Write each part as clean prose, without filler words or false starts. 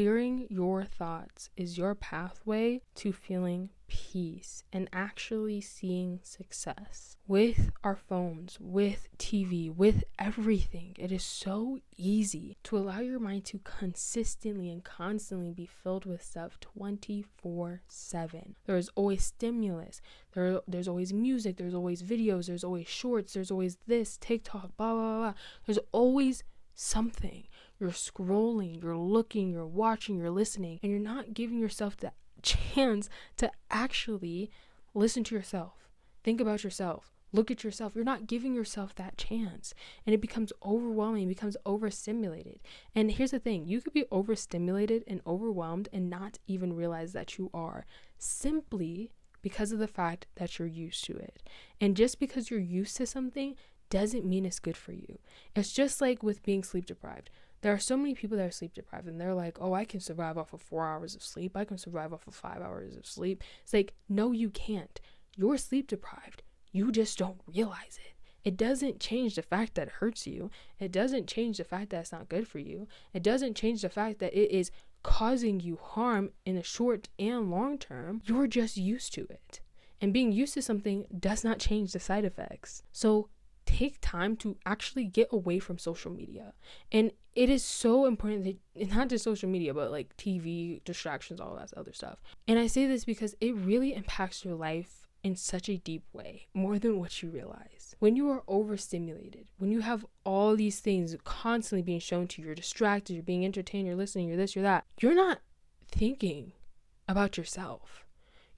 Clearing your thoughts is your pathway to feeling peace and actually seeing success. With our phones, with TV, with everything, it is so easy to allow your mind to consistently and constantly be filled with stuff 24/7. There is always stimulus. There's always music. There's always videos. There's always shorts. There's always this, TikTok, blah, blah, blah. There's always something. You're scrolling, you're looking, you're watching, you're listening, and you're not giving yourself the chance to actually listen to yourself, think about yourself, look at yourself. You're not giving yourself that chance, and it becomes overwhelming, it becomes overstimulated. And here's the thing, you could be overstimulated and overwhelmed and not even realize that you are, simply because of the fact that you're used to it. And just because you're used to something doesn't mean it's good for you. It's just like with being sleep deprived. There are so many people that are sleep deprived and they're like, oh, I can survive off of 4 hours of sleep. I can survive off of 5 hours of sleep. It's like, no, you can't. You're sleep deprived. You just don't realize it. It doesn't change the fact that it hurts you. It doesn't change the fact that it's not good for you. It doesn't change the fact that it is causing you harm in the short and long term. You're just used to it. And being used to something does not change the side effects. So take time to actually get away from social media. And it is so important that not just social media, but like TV, distractions, all that other stuff. And I say this because it really impacts your life in such a deep way, more than what you realize. When you are overstimulated, when you have all these things constantly being shown to you, you're distracted, you're being entertained, you're listening, you're this, you're that, you're not thinking about yourself.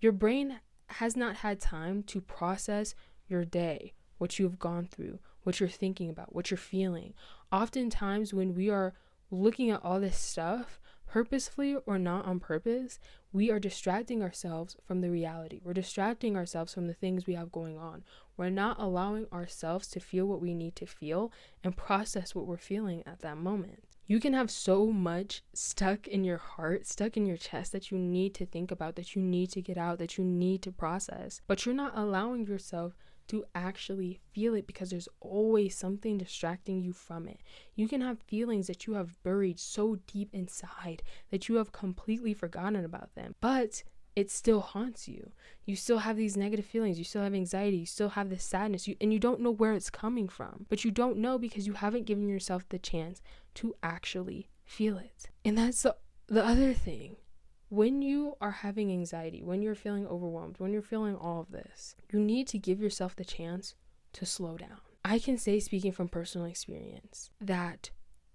Your brain has not had time to process your day, what you've gone through, what you're thinking about, what you're feeling. Oftentimes when we are looking at all this stuff, purposefully or not on purpose, we are distracting ourselves from the reality. We're distracting ourselves from the things we have going on. We're not allowing ourselves to feel what we need to feel and process what we're feeling at that moment. You can have so much stuck in your heart, stuck in your chest that you need to think about, that you need to get out, that you need to process, but you're not allowing yourself to actually feel it because there's always something distracting you from it. You can have feelings that you have buried so deep inside that you have completely forgotten about them, but it still haunts you. You still have these negative feelings, you still have anxiety, you still have this sadness, and you don't know where it's coming from. But you don't know because you haven't given yourself the chance to actually feel it. And that's the other thing. When you are having anxiety, when you're feeling overwhelmed, when you're feeling all of this, you need to give yourself the chance to slow down. I can say, speaking from personal experience, that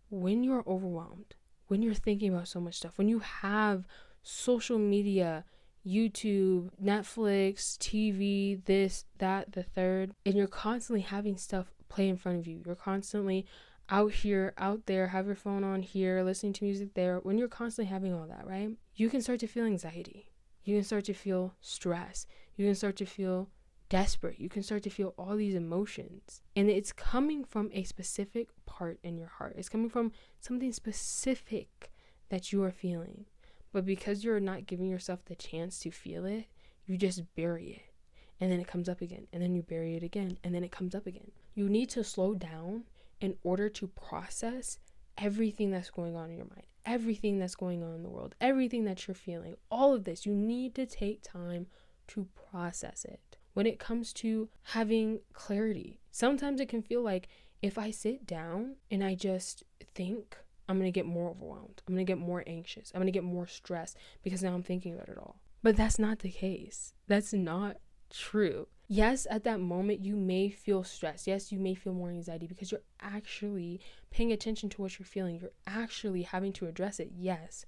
when you're overwhelmed, when you're thinking about so much stuff, when you have social media, YouTube, Netflix, TV, this, that, the third, and you're constantly having stuff play in front of you, you're constantly out here, out there, have your phone on here, listening to music there, when you're constantly having all that, right? You can start to feel anxiety. You can start to feel stress. You can start to feel desperate. You can start to feel all these emotions. And it's coming from a specific part in your heart. It's coming from something specific that you are feeling. But because you're not giving yourself the chance to feel it, you just bury it. And then it comes up again. And then you bury it again. And then it comes up again. You need to slow down in order to process everything that's going on in your mind, everything that's going on in the world, everything that you're feeling, all of this. You need to take time to process it. When it comes to having clarity, sometimes it can feel like if I sit down and I just think, I'm going to get more overwhelmed. I'm going to get more anxious. I'm going to get more stressed because now I'm thinking about it all. But that's not the case. That's not true. Yes, at that moment you may feel stress. Yes, you may feel more anxiety because you're actually paying attention to what you're feeling. You're actually having to address it. Yes,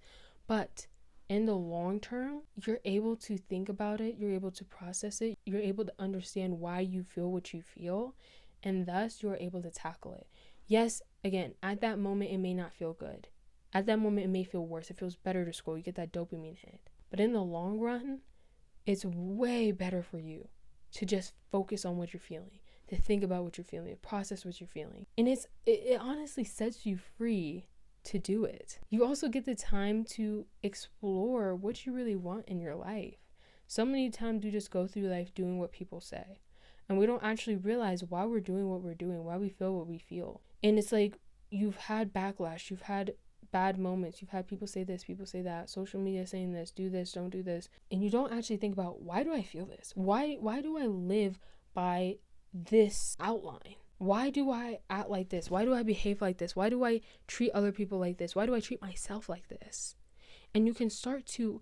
but in the long term, you're able to think about it. You're able to process it. You're able to understand why you feel what you feel, and thus you're able to tackle it. Yes, again, at that moment it may not feel good. At that moment it may feel worse. It feels better to scroll. You get that dopamine hit. But in the long run, it's way better for you to just focus on what you're feeling, to think about what you're feeling, to process what you're feeling. And it honestly sets you free to do it. You also get the time to explore what you really want in your life. So many times we just go through life doing what people say, and we don't actually realize why we're doing what we're doing, why we feel what we feel. And it's like you've had backlash, you've had bad moments. You've had people say this, people say that, social media saying this, do this, don't do this. And you don't actually think about, why do I feel this? Why do I live by this outline? Why do I act like this? Why do I behave like this? Why do I treat other people like this? Why do I treat myself like this? And you can start to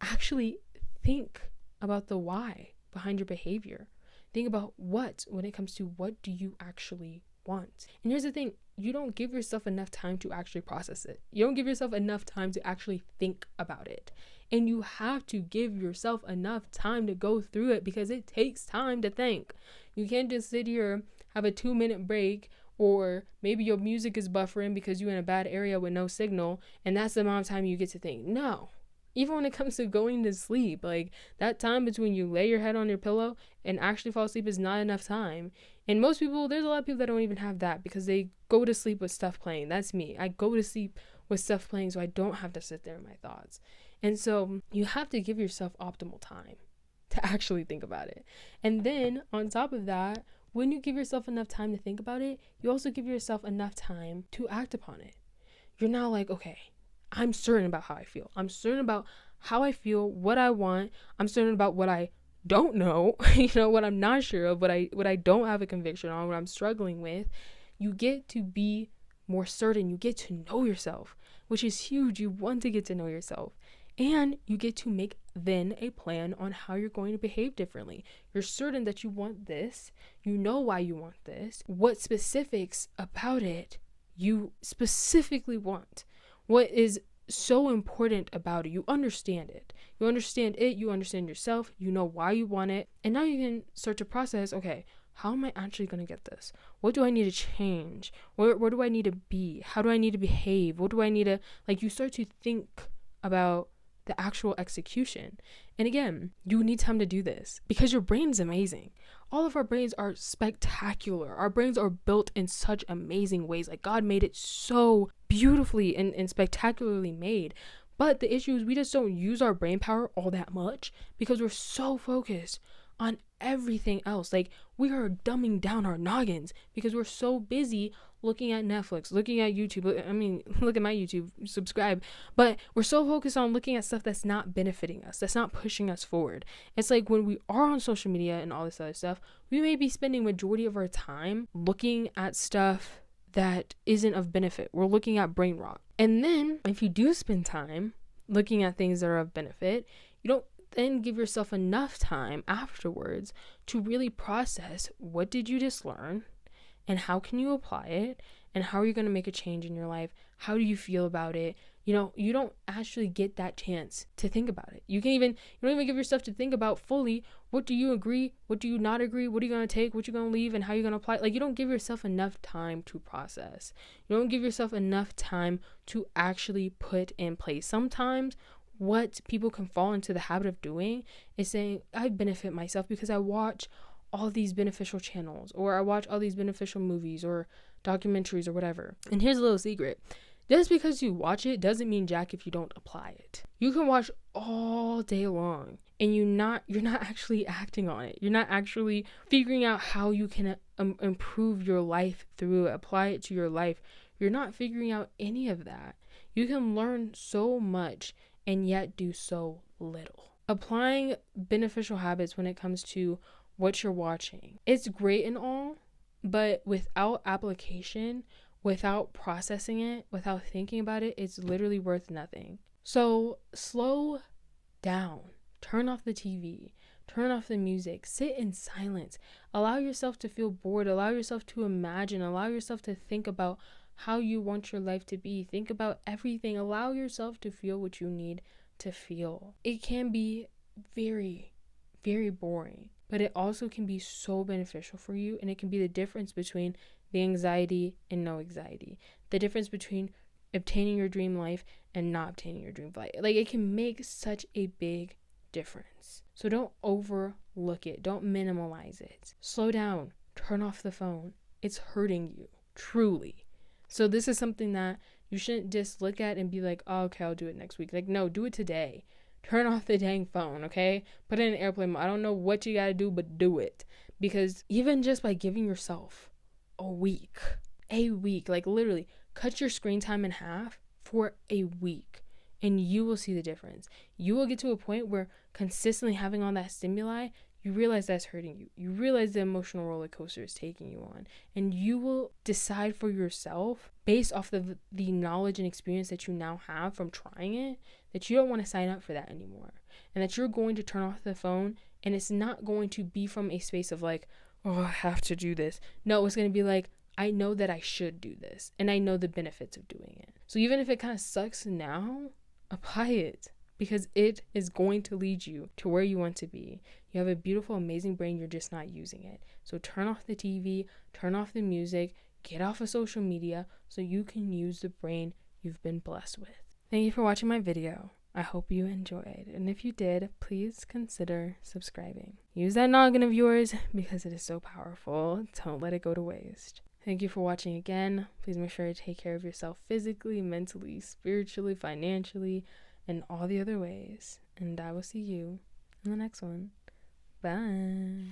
actually think about the why behind your behavior. Think about when it comes to what do you actually want. And here's the thing, you don't give yourself enough time to actually process it. You don't give yourself enough time to actually think about it. And you have to give yourself enough time to go through it, because it takes time to think. You can't just sit here, have a 2-minute break, or maybe your music is buffering because you're in a bad area with no signal, and that's the amount of time you get to think. No. Even when it comes to going to sleep, like that time between you lay your head on your pillow and actually fall asleep is not enough time. And most people, there's a lot of people that don't even have that, because they go to sleep with stuff playing. That's me. I go to sleep with stuff playing so I don't have to sit there in my thoughts. And so you have to give yourself optimal time to actually think about it. And then on top of that, when you give yourself enough time to think about it, you also give yourself enough time to act upon it. You're now like, okay, I'm certain about how I feel. I'm certain about how I feel, what I want. I'm certain about what I don't know, what I'm not sure of, what I don't have a conviction on, what I'm struggling with. You get to be more certain. You get to know yourself, which is huge. You want to get to know yourself. And you get to make then a plan on how you're going to behave differently. You're certain that you want this. You know why you want this. What specifics about it you specifically want. What is so important about it. You understand it. You understand yourself. You know why you want it. And now you can start to process, okay, how am I actually going to get this? What do I need to change? Where do I need to be? How do I need to behave? What do I need to, you start to think about the actual execution. And again, you need time to do this because your brain's amazing. All of our brains are spectacular. Our brains are built in such amazing ways. God made it so beautifully and spectacularly made. But the issue is we just don't use our brain power all that much because we're so focused on everything else. We are dumbing down our noggins because we're so busy looking at Netflix, looking at YouTube. Look at my YouTube, subscribe. But we're so focused on looking at stuff that's not benefiting us, that's not pushing us forward. It's like when we are on social media and all this other stuff, we may be spending majority of our time looking at stuff that isn't of benefit. We're looking at brain rot. And then if you do spend time looking at things that are of benefit, you don't then give yourself enough time afterwards to really process what did you just learn and how can you apply it and how are you going to make a change in your life? How do you feel about it? You don't actually get that chance to think about it. You don't even give yourself to think about fully, what do you agree? What do you not agree? What are you going to take? What you going to leave? And how you're going to apply it? You don't give yourself enough time to process. You don't give yourself enough time to actually put in place. Sometimes what people can fall into the habit of doing is saying, I benefit myself because I watch all these beneficial channels, or I watch all these beneficial movies or documentaries or whatever. And here's a little secret. Just because you watch it doesn't mean jack if you don't apply it. You can watch all day long and you're not actually acting on it. You're not actually figuring out how you can improve your life through it, apply it to your life. You're not figuring out any of that. You can learn so much and yet do so little. Applying beneficial habits when it comes to what you're watching, it's great and all, but without application, without processing it, without thinking about it, it's literally worth nothing. So slow down, turn off the TV, turn off the music, sit in silence, allow yourself to feel bored, allow yourself to imagine, allow yourself to think about how you want your life to be, think about everything, allow yourself to feel what you need to feel. It can be very, very boring, but it also can be so beneficial for you, and it can be the difference between the anxiety and no anxiety, the difference between obtaining your dream life and not obtaining your dream life. It can make such a big difference. So don't overlook it, don't minimalize it. Slow down, turn off the phone. It's hurting you, truly. So this is something that you shouldn't just look at and be like, oh, okay, I'll do it next week. No, do it today. Turn off the dang phone, okay? Put it in airplane mode. I don't know what you gotta do, but do it. Because even just by giving yourself a week, literally cut your screen time in half for a week, and you will see the difference. You will get to a point where consistently having all that stimuli, you realize that's hurting you. You realize the emotional roller coaster is taking you on. And you will decide for yourself, based off of the knowledge and experience that you now have from trying it, that you don't want to sign up for that anymore. And that you're going to turn off the phone, and it's not going to be from a space of like, oh, I have to do this. No, it's going to be like, I know that I should do this, and I know the benefits of doing it. So even if it kind of sucks now, apply it, because it is going to lead you to where you want to be. You have a beautiful, amazing brain. You're just not using it. So turn off the TV, turn off the music, get off of social media so you can use the brain you've been blessed with. Thank you for watching my video. I hope you enjoyed. And if you did, please consider subscribing. Use that noggin of yours because it is so powerful. Don't let it go to waste. Thank you for watching again. Please make sure to take care of yourself physically, mentally, spiritually, financially, and all the other ways. And I will see you in the next one. Bye.